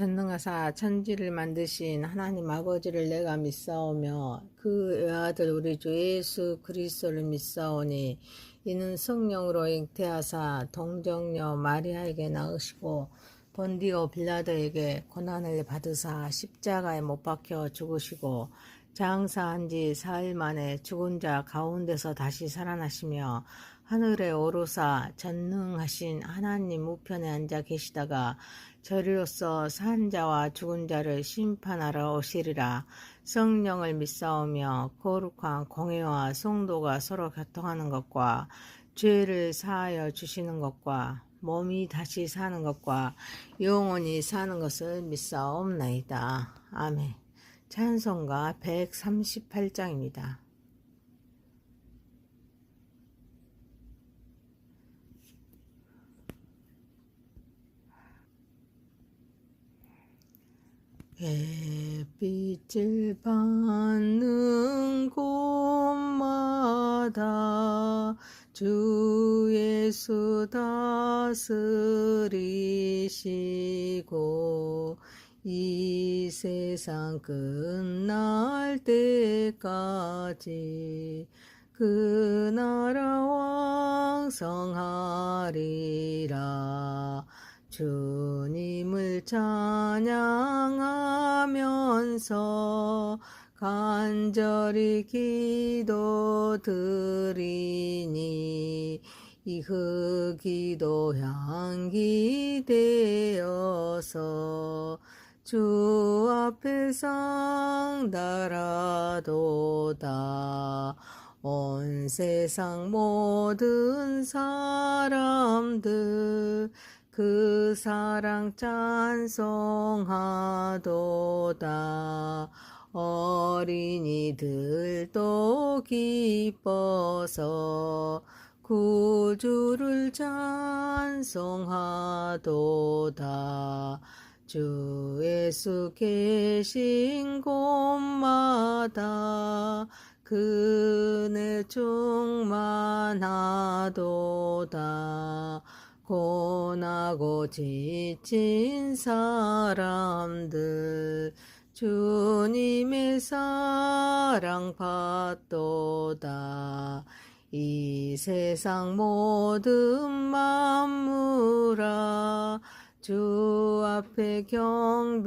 전능하사 천지를 만드신 하나님 아버지를 내가 믿사오며 그 외아들 우리 주 예수 그리스도를 믿사오니 이는 성령으로 잉태하사 동정녀 마리아에게 낳으시고 본디오 빌라도에게 고난을 받으사 십자가에 못 박혀 죽으시고 장사한 지 4일 만에 죽은 자 가운데서 다시 살아나시며 하늘에 오르사 전능하신 하나님 우편에 앉아 계시다가 저리로서 산 자와 죽은 자를 심판하러 오시리라. 성령을 믿사오며 거룩한 공회와 성도가 서로 교통하는 것과 죄를 사하여 주시는 것과 몸이 다시 사는 것과 영원히 사는 것을 믿사옵나이다. 아멘. 찬송가 138장입니다. 햇빛을 받는 곳마다 주 예수 다스리시고 이 세상 끝날 때까지 그 나라 왕성하리라. 주님을 찬양하면서 간절히 기도드리니 이 그 기도 향기 되어서 주 앞에 상달하도다. 온 세상 모든 사람들 그 사랑 찬송하도다. 어린이들도 기뻐서 구주를 찬송하도다. 주 예수 계신 곳마다 그네 충만하도다. 고나고 지친 사람들 주님의 사랑 받도다. 이 세상 모든 만물아 주 앞에 경배하여라.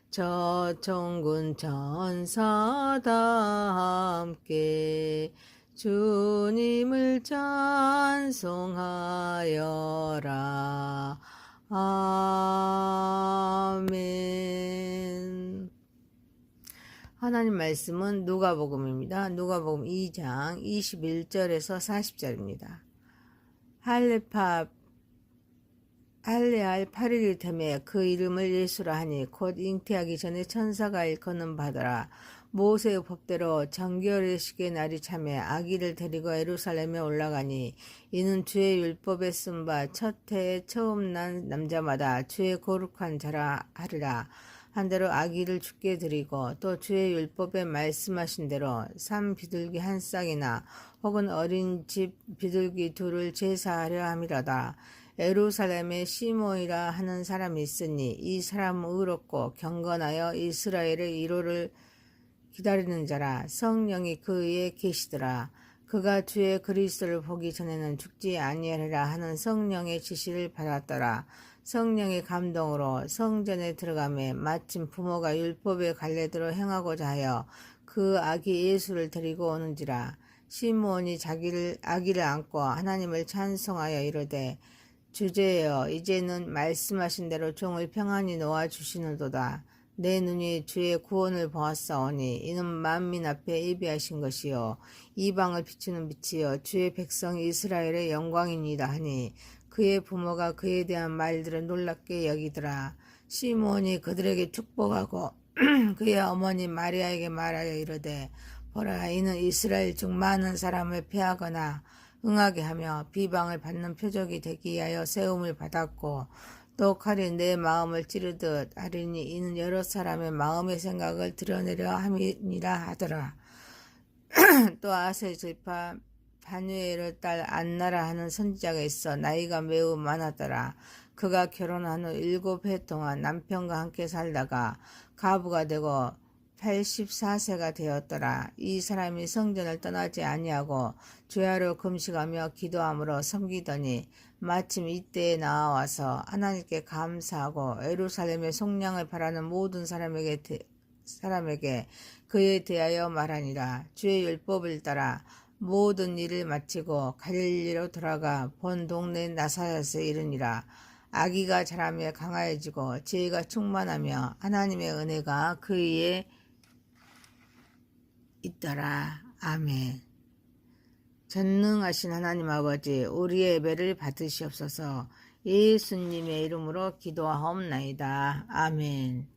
저 천군 천사 다 함께 주님을 찬송하여라. 아멘. 하나님 말씀은 누가복음입니다. 누가복음 2장 21절에서 40절입니다. 할례할 8일이 되매 그 이름을 예수라 하니 곧 잉태하기 전에 천사가 일컫는 바더라. 모세의 법대로 정결의식의 날이 참에 아기를 데리고 예루살렘에 올라가니 이는 주의 율법에 쓴 바 첫 해에 처음 난 남자마다 주의 거룩한 자라 하리라 한대로 아기를 주께 드리고 또 주의 율법에 말씀하신 대로 산 비둘기 한 쌍이나 혹은 어린 집 비둘기 둘을 제사하려 함이로다. 예루살렘에 시몬이라 하는 사람이 있으니 이 사람은 의롭고 경건하여 이스라엘의 위로를 기다리는 자라. 성령이 그 위에 계시더라. 그가 주의 그리스도를 보기 전에는 죽지 아니하리라 하는 성령의 지시를 받았더라. 성령의 감동으로 성전에 들어가매 마침 부모가 율법의 갈래대로 행하고자 하여 그 아기 예수를 데리고 오는지라. 시므온이 아기를 안고 하나님을 찬송하여 이르되 주제여 이제는 말씀하신 대로 종을 평안히 놓아 주시는도다. 내 눈이 주의 구원을 보았사오니 이는 만민 앞에 예비하신 것이요 이방을 비추는 빛이요 주의 백성 이스라엘의 영광이니이다 하니 그의 부모가 그에 대한 말들을 놀랍게 여기더라. 시므온이 그들에게 축복하고 그의 어머니 마리아에게 말하여 이르되 보라 이는 이스라엘 중 많은 사람을 패하거나 응하게 하며 비방을 받는 표적이 되기 위하여 세움을 받았고 또 칼이 내 마음을 찌르듯 하리니 이는 여러 사람의 마음의 생각을 드러내려 함이니라 하더라. 또 아세 지파 바누엘의 딸 안나라 하는 선지자가 있어 나이가 매우 많았더라. 그가 결혼한 후 7해 동안 남편과 함께 살다가 가부가 되고 84세가 되었더라. 이 사람이 성전을 떠나지 아니하고 주야로 금식하며 기도함으로 섬기더니 마침 이때에 나와서 하나님께 감사하고 예루살렘의 속량을 바라는 모든 사람에게 그에 대하여 말하니라. 주의 율법을 따라 모든 일을 마치고 갈릴리로 돌아가 본 동네 나사렛에 이르니라. 아기가 자라며 강하여지고 지혜가 충만하며 하나님의 은혜가 그 위에 있더라. 아멘. 전능하신 하나님 아버지, 우리의 예배를 받으시옵소서. 예수님의 이름으로 기도하옵나이다. 아멘.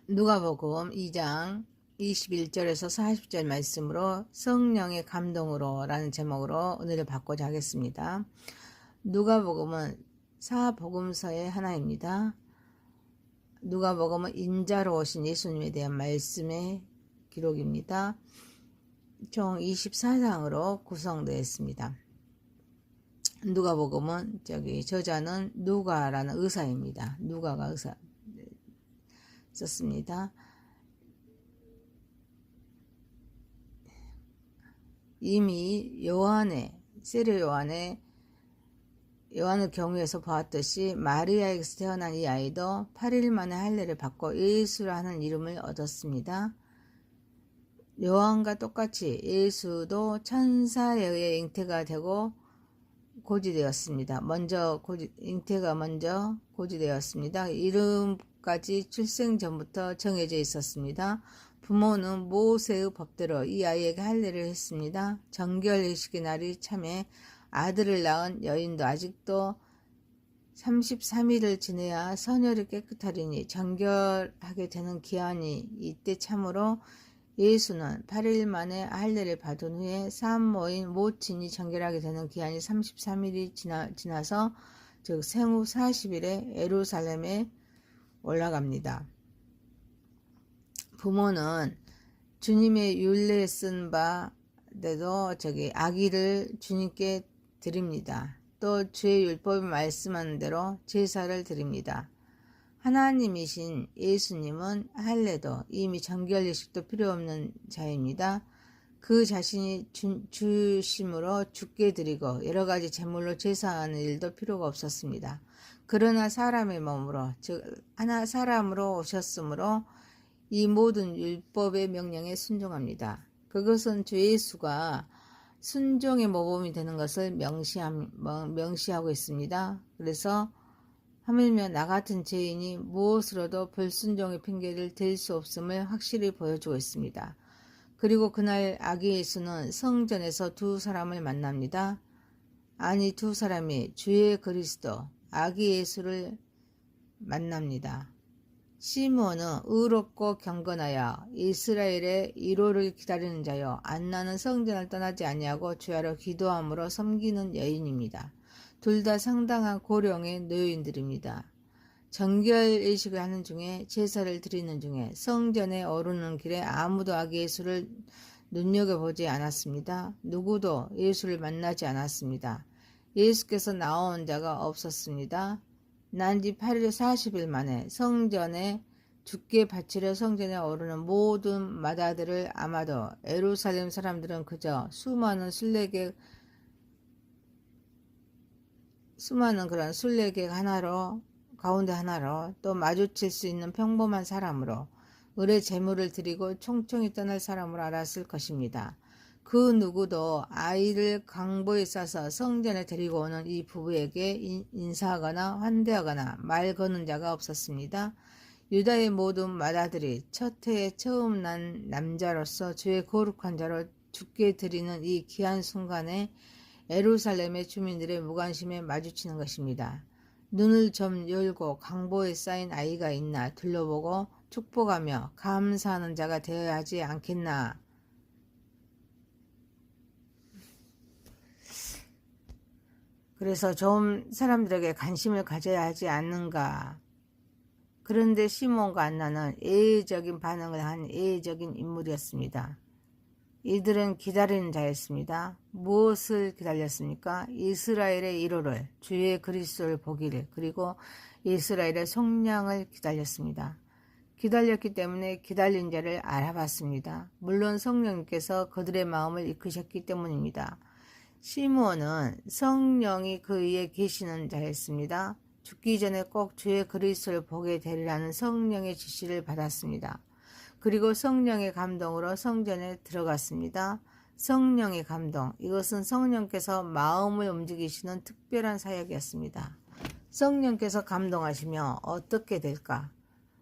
누가복음 2장 21절에서 40절 말씀으로 성령의 감동으로 라는 제목으로 은혜를 받고자 하겠습니다. 누가복음은 사복음서의 하나입니다. 누가복음은 인자로 오신 예수님에 대한 말씀의 기록입니다. 총 24장으로 구성되어 있습니다. 누가복음은 저자는 누가라는 의사입니다. 누가가 의사 썼습니다. 이미 세례 요한의 경우에서 보았듯이 마리아에게서 태어난 이 아이도 8일 만에 할례를 받고 예수라는 이름을 얻었습니다. 요한과 똑같이 예수도 천사에 의해 잉태가 되고 고지되었습니다. 잉태가 먼저 고지되었습니다. 이름까지 출생 전부터 정해져 있었습니다. 부모는 모세의 법대로 이 아이에게 할례를 했습니다. 정결예식의 날이 참에 아들을 낳은 여인도 아직도 33일을 지내야 선혈이 깨끗하리니 정결하게 되는 기한이 이때 참으로 예수는 8일 만에 할례를 받은 후에 산모인 모친이 정결하게 되는 기한이 33일이 지나서 즉 생후 40일에 예루살렘에 올라갑니다. 부모는 주님의 율례에 쓴 바대로 아기를 주님께 드립니다. 또 주의 율법이 말씀하는 대로 제사를 드립니다. 하나님이신 예수님은 할례도 이미 정결예식도 필요 없는 자입니다. 그 자신이 주심으로 죽게 드리고 여러 가지 제물로 제사하는 일도 필요가 없었습니다. 그러나 사람의 몸으로 즉 하나 사람으로 오셨으므로 이 모든 율법의 명령에 순종합니다. 그것은 주 예수가 순종의 모범이 되는 것을 명시하고 있습니다. 그래서 하물며 나 같은 죄인이 무엇으로도 불순종의 핑계를 댈 수 없음을 확실히 보여주고 있습니다. 그리고 그날 아기 예수는 성전에서 두 사람을 만납니다. 아니 두 사람이 주의 그리스도 아기 예수를 만납니다. 시므온은 의롭고 경건하여 이스라엘의 위로를 기다리는 자요 안나는 성전을 떠나지 아니하고 주야로 기도함으로 섬기는 여인입니다. 둘 다 상당한 고령의 노인들입니다. 정결예식을 하는 중에 제사를 드리는 중에 성전에 오르는 길에 아무도 아기 예수를 눈여겨보지 않았습니다. 누구도 예수를 만나지 않았습니다. 예수께서 나온 자가 없었습니다. 난지 8일 40일 만에 성전에 죽게 바치려 성전에 오르는 모든 마다들을 아마도 예루살렘 사람들은 그저 수많은 그런 순례객 가운데 하나로 또 마주칠 수 있는 평범한 사람으로 의뢰 제물을 드리고 총총히 떠날 사람으로 알았을 것입니다. 그 누구도 아이를 강보에 싸서 성전에 데리고 오는 이 부부에게 인사하거나 환대하거나 말 거는 자가 없었습니다. 유다의 모든 마다들이 첫 해에 처음 난 남자로서 주의 거룩한 자로 죽게 드리는 이 귀한 순간에 예루살렘의 주민들의 무관심에 마주치는 것입니다. 눈을 좀 열고 강보에 쌓인 아이가 있나 둘러보고 축복하며 감사하는 자가 되어야 하지 않겠나. 그래서 좀 사람들에게 관심을 가져야 하지 않는가. 그런데 시몬과 안나는 예외적인 반응을 한 예외적인 인물이었습니다. 이들은 기다리는 자였습니다. 무엇을 기다렸습니까? 이스라엘의 1호를, 주의 그리스도를 보기를, 그리고 이스라엘의 속량을 기다렸습니다. 기다렸기 때문에 기다린 자를 알아봤습니다. 물론 성령님께서 그들의 마음을 이끄셨기 때문입니다. 시므온은 성령이 그 위에 계시는 자였습니다. 죽기 전에 꼭 주의 그리스도를 보게 되리라는 성령의 지시를 받았습니다. 그리고 성령의 감동으로 성전에 들어갔습니다. 성령의 감동, 이것은 성령께서 마음을 움직이시는 특별한 사역이었습니다. 성령께서 감동하시며 어떻게 될까?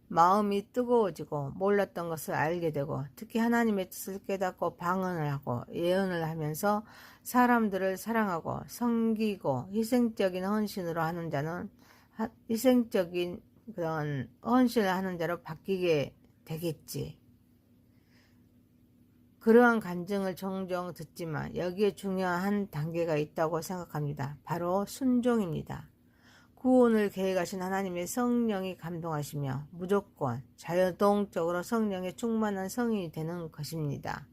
마음이 뜨거워지고 몰랐던 것을 알게 되고, 특히 하나님의 뜻을 깨닫고 방언을 하고 예언을 하면서 사람들을 사랑하고 섬기고 희생적인 헌신으로 하는 자는 희생적인 그런 헌신을 하는 자로 바뀌게 되겠지. 그러한 간증을 종종 듣지만 여기에 중요한 한 단계가 있다고 생각합니다. 바로 순종입니다. 구원을 계획하신 하나님의 성령이 감동하시며 무조건 자유동적으로 성령에 충만한 성인이 되는 것입니다.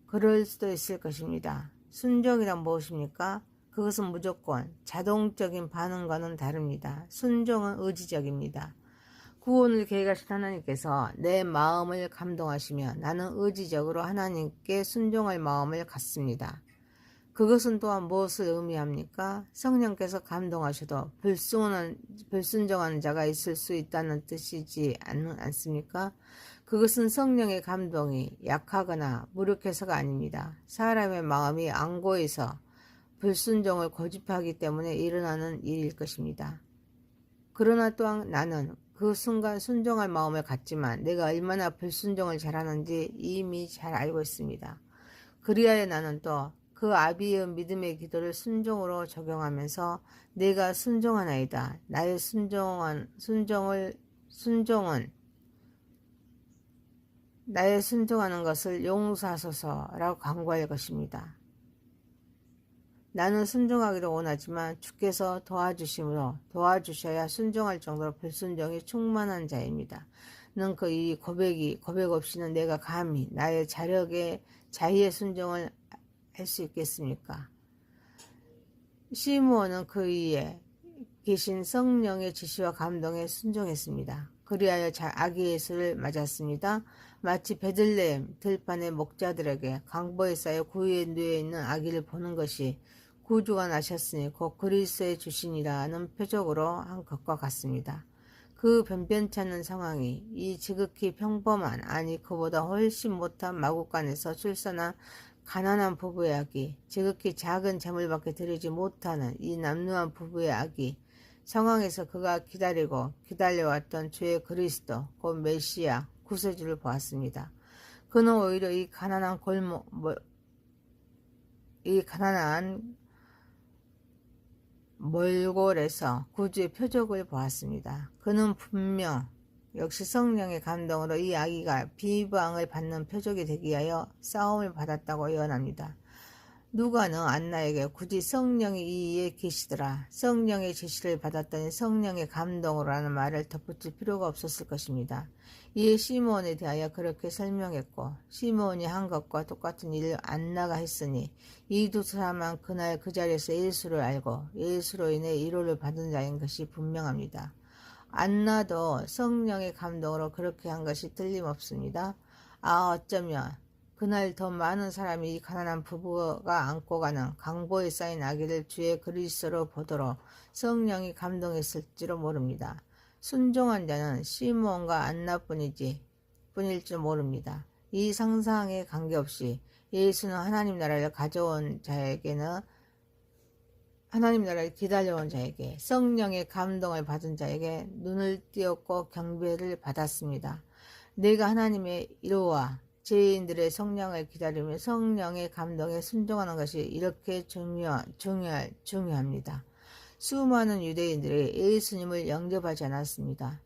그럴 수도 있을 것입니다. 순종이란 무엇입니까? 그것은 무조건 자동적인 반응과는 다릅니다. 순종은 의지적입니다. 구원을 계획하신 하나님께서 내 마음을 감동하시며 나는 의지적으로 하나님께 순종할 마음을 갖습니다. 그것은 또한 무엇을 의미합니까? 성령께서 감동하셔도 불순종하는 자가 있을 수 있다는 뜻이지 않습니까? 그것은 성령의 감동이 약하거나 무력해서가 아닙니다. 사람의 마음이 안고해서 불순종을 고집하기 때문에 일어나는 일일 것입니다. 그러나 또한 나는 그 순간 순종할 마음을 갖지만 내가 얼마나 불순종을 잘하는지 이미 잘 알고 있습니다. 그리하여 나는 또 그 아비의 믿음의 기도를 순종으로 적용하면서 내가 순종하나이다. 나의 나의 순종하는 것을 용서하소서라고 간구할 것입니다. 나는 순종하기를 원하지만 주께서 도와주셔야 순종할 정도로 불순종이 충만한 자입니다. 는 그 이 고백 없이는 내가 감히 나의 자의의 순종을 할 수 있겠습니까? 시므온은 그 위에 계신 성령의 지시와 감동에 순종했습니다. 그리하여 아기 예수를 맞았습니다. 마치 베들레헴 들판의 목자들에게 강보에 쌓여 구유에 누워있는 아기를 보는 것이 구주가 나셨으니 곧 그리스도의 주신이라는 표적으로 한 것과 같습니다. 그 변변찮은 상황이 이 지극히 평범한, 아니 그보다 훨씬 못한 마구간에서 출산한 가난한 부부의 아기, 지극히 작은 재물밖에 드리지 못하는 이 남루한 부부의 아기 상황에서 그가 기다려왔던 주의 그리스도, 곧 메시아, 구세주를 보았습니다. 그는 오히려 이 가난한 몰골에서 구주의 표적을 보았습니다. 그는 분명 역시 성령의 감동으로 이 아기가 비방을 받는 표적이 되기 위하여 싸움을 받았다고 예언합니다. 누가는 안나에게 굳이 성령이 이에 계시더라, 성령의 제시를 받았더니 성령의 감동으로라는 말을 덧붙일 필요가 없었을 것입니다. 이에 시므온에 대하여 그렇게 설명했고, 시므온이 한 것과 똑같은 일을 안나가 했으니 이 두 사람은 그날 그 자리에서 예수를 알고 예수로 인해 위로를 받은 자인 것이 분명합니다. 안나도 성령의 감동으로 그렇게 한 것이 틀림없습니다. 어쩌면 그날 더 많은 사람이 이 가난한 부부가 안고 가는 강보에 쌓인 아기를 주의 그리스도로 보도록 성령이 감동했을지도 모릅니다. 순종한 자는 시므온과 안나뿐일 줄 모릅니다. 이 상상에 관계없이 예수는 하나님 나라를 기다려온 자에게, 성령의 감동을 받은 자에게 눈을 띄었고 경배를 받았습니다. 내가 하나님의 이로와 죄인들의 성령을 기다리며 성령의 감동에 순종하는 것이 이렇게 중요합니다. 수많은 유대인들이 예수님을 영접하지 않았습니다.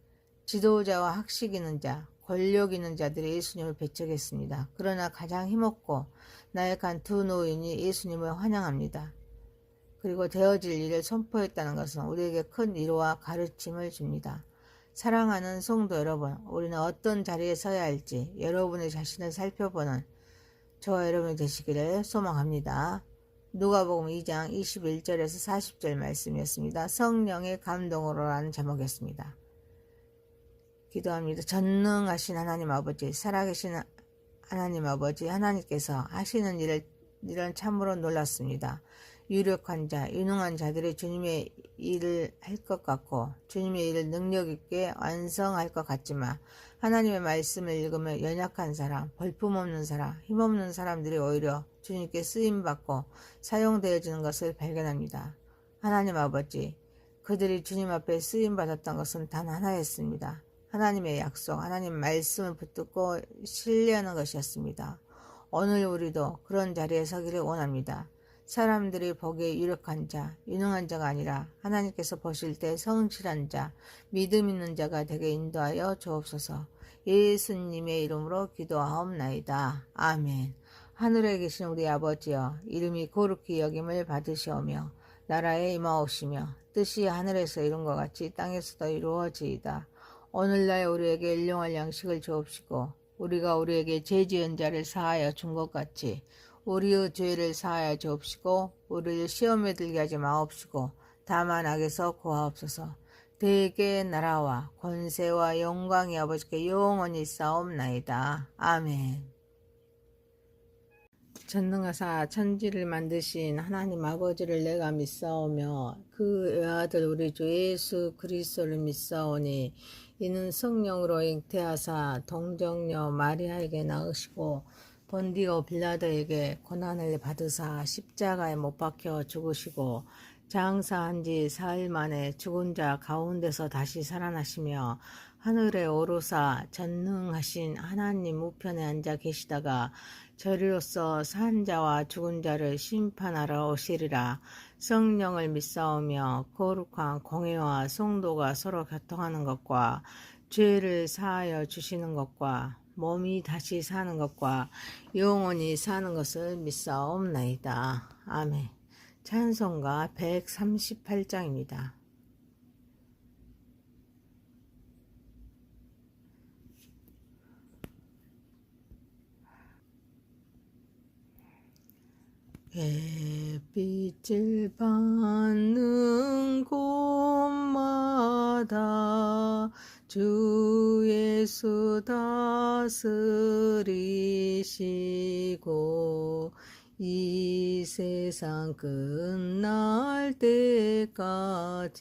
지도자와 학식 있는 자, 권력 있는 자들이 예수님을 배척했습니다. 그러나 가장 힘없고 나약한 두 노인이 예수님을 환영합니다. 그리고 되어질 일을 선포했다는 것은 우리에게 큰 위로와 가르침을 줍니다. 사랑하는 성도 여러분, 우리는 어떤 자리에 서야 할지 여러분의 자신을 살펴보는 저와 여러분이 되시기를 소망합니다. 누가복음 2장 21절에서 40절 말씀이었습니다. 성령의 감동으로라는 제목이었습니다. 기도합니다. 전능하신 하나님 아버지, 살아계신 하나님 아버지, 하나님께서 하시는 일은 참으로 놀랐습니다. 유력한 자, 유능한 자들이 주님의 일을 할 것 같고 주님의 일을 능력 있게 완성할 것 같지만 하나님의 말씀을 읽으면 연약한 사람, 볼품없는 사람, 힘없는 사람들이 오히려 주님께 쓰임받고 사용되어지는 것을 발견합니다. 하나님 아버지, 그들이 주님 앞에 쓰임받았던 것은 단 하나였습니다. 하나님의 약속, 하나님 말씀을 붙들고 신뢰하는 것이었습니다. 오늘 우리도 그런 자리에 서기를 원합니다. 사람들이 보기에 유력한 자, 유능한 자가 아니라 하나님께서 보실 때 성실한 자, 믿음 있는 자가 되게 인도하여 주옵소서. 예수님의 이름으로 기도하옵나이다. 아멘. 하늘에 계신 우리 아버지여, 이름이 거룩히 여김을 받으시오며 나라에 임하옵시며 뜻이 하늘에서 이룬 것 같이 땅에서도 이루어지이다. 오늘날 우리에게 일용할 양식을 주옵시고 우리가 우리에게 죄 지은 자를 사하여 준 것 같이 우리의 죄를 사하여 주옵시고 우리를 시험에 들게 하지 마옵시고 다만 악에서 구하옵소서. 대개 나라와 권세와 영광이 아버지께 영원히 싸움나이다. 아멘. 전능하사 천지를 만드신 하나님 아버지를 내가 믿사오며 그 외아들 우리 주 예수 그리스도를 믿사오니 이는 성령으로 잉태하사 동정녀 마리아에게 낳으시고 본디오 빌라도에게 고난을 받으사 십자가에 못 박혀 죽으시고 장사한 지 사흘 만에 죽은 자 가운데서 다시 살아나시며 하늘에 오르사 전능하신 하나님 우편에 앉아 계시다가 저리로서 산 자와 죽은 자를 심판하러 오시리라. 성령을 믿사오며 거룩한 공회와 성도가 서로 교통하는 것과 죄를 사하여 주시는 것과 몸이 다시 사는 것과 영원히 사는 것을 믿사옵나이다. 아멘. 찬송가 138장입니다. 햇빛을 받는 곳마다 주 예수 다스리시고 이 세상 끝날 때까지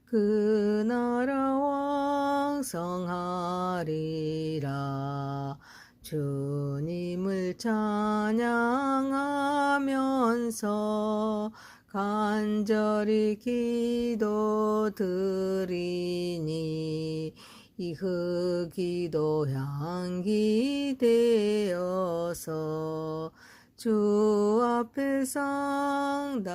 그 나라 왕성하리라. 주님을 찬양하면서 간절히 기도드리니 이그 기도 향기 되어서 주 앞에 상달하도